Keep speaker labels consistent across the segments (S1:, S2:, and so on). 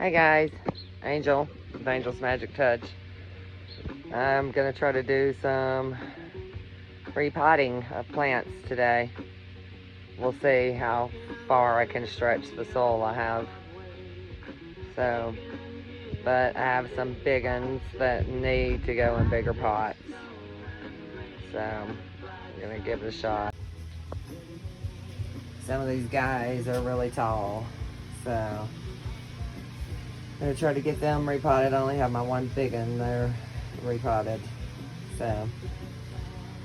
S1: Hey guys, Angel with Angel's Magic Touch. I'm gonna try to do some repotting of plants today. We'll see how far I can stretch the soil I have. So, but I have some big ones that need to go in bigger pots. So, I'm gonna give it a shot. Some of these guys are really tall, so I'm gonna try to get them repotted. I only have my one big one there repotted. So,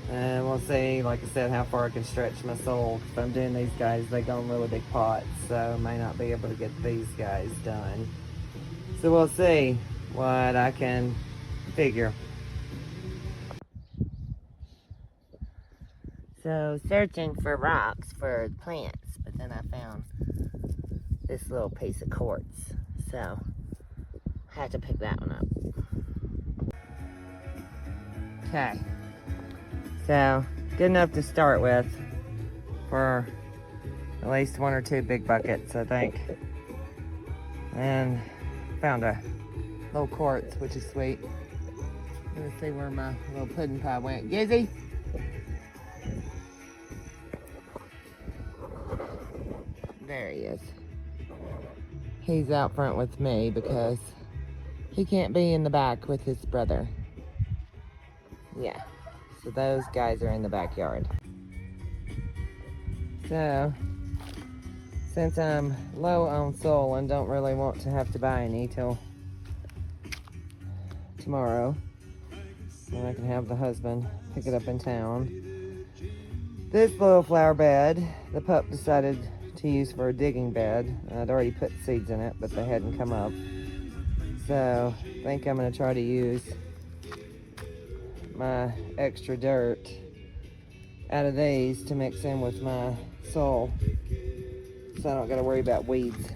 S1: and we'll see, like I said, how far I can stretch my soul. If I'm doing these guys, they go in really big pots, so I may not be able to get these guys done. So we'll see what I can figure. So searching for rocks for plants, but then I found this little piece of quartz. So I had to pick that one up. Okay. So good enough to start with for at least one or two big buckets, I think. And found a little quartz, which is sweet. Let's see where my little pudding pie went. Gizzy? There he is. He's out front with me because he can't be in the back with his brother. Yeah, so those guys are in the backyard. So, since I'm low on soul and don't really want to have to buy any till tomorrow, and I can have the husband pick it up in town. This little flower bed, the pup decided to use for a digging bed. I'd already put seeds in it, but they hadn't come up. So I think I'm gonna try to use my extra dirt out of these to mix in with my soil, so I don't gotta worry about weeds.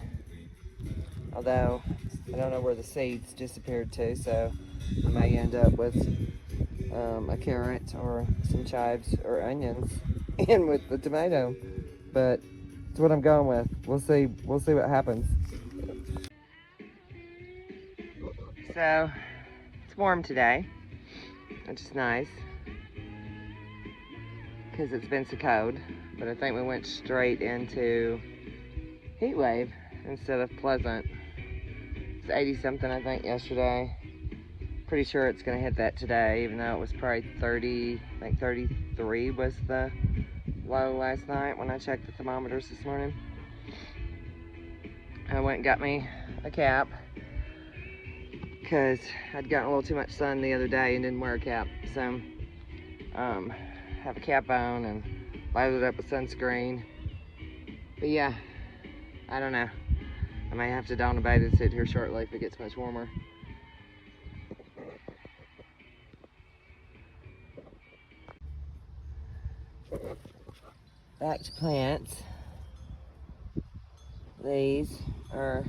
S1: Although I don't know where the seeds disappeared to, so I may end up with a carrot or some chives or onions in with the tomato, but it's what I'm going with. We'll see what happens. So it's warm today, which is nice because it's been so cold, but I think we went straight into heat wave instead of pleasant. It's 80 something I think yesterday. Pretty sure it's gonna hit that today, even though it was probably 30, I think 33 was the low last night when I checked the thermometers this morning. I went and got me a cap because I'd gotten a little too much sun the other day and didn't wear a cap. So have a cap on and loaded up with sunscreen. But yeah, I don't know. I may have to don a bathing suit here shortly if it gets much warmer. Back to plants. These are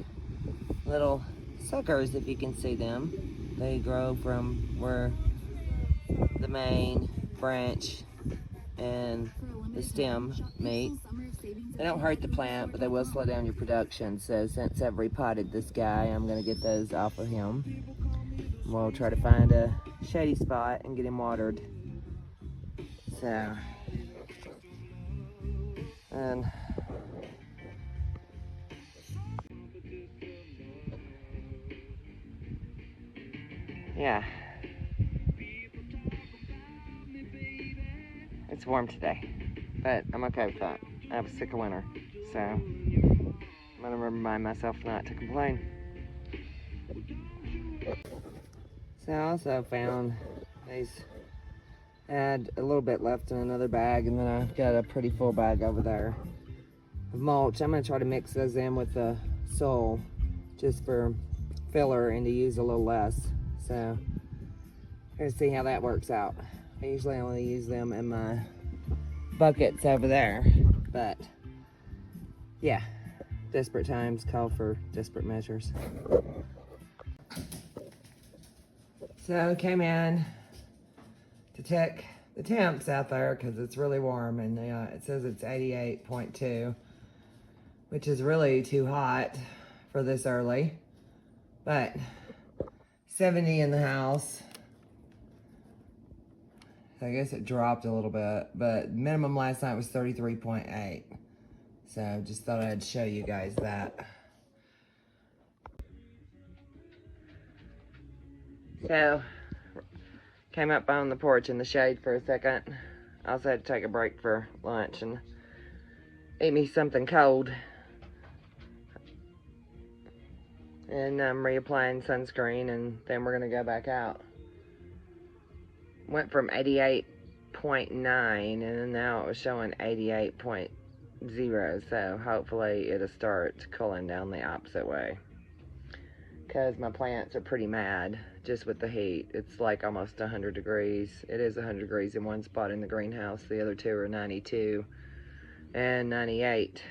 S1: little suckers, if you can see them. They grow from where the main branch and the stem meet. They don't hurt the plant, but they will slow down your production. So since I've repotted this guy, I'm gonna get those off of him. We'll try to find a shady spot and get him watered. So, and yeah, it's warm today, but I'm okay with that. I was sick of winter, so I'm gonna remind myself not to complain. So I also found these, had a little bit left in another bag, and then I've got a pretty full bag over there of mulch. I'm gonna try to mix those in with the soil just for filler and to use a little less. So let's see how that works out. I usually only use them in my buckets over there, but yeah, desperate times call for desperate measures. So came in to check the temps out there because it's really warm, and it says it's 88.2, which is really too hot for this early. But 70 in the house. I guess it dropped a little bit, but minimum last night was 33.8. So just thought I'd show you guys that. So, came up on the porch in the shade for a second. Also had to take a break for lunch and eat me something cold. And I'm reapplying sunscreen, and then we're gonna go back out. Went from 88.9 and then now it was showing 88.0, so hopefully it'll start cooling down the opposite way, because my plants are pretty mad just with the heat. It's like almost 100 degrees. It is 100 degrees in one spot in the greenhouse. The other two are 92 and 98,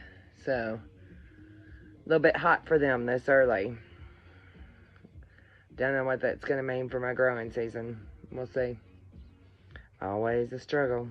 S1: so a little bit hot for them this early. Don't know what that's gonna mean for my growing season. We'll see. Always a struggle.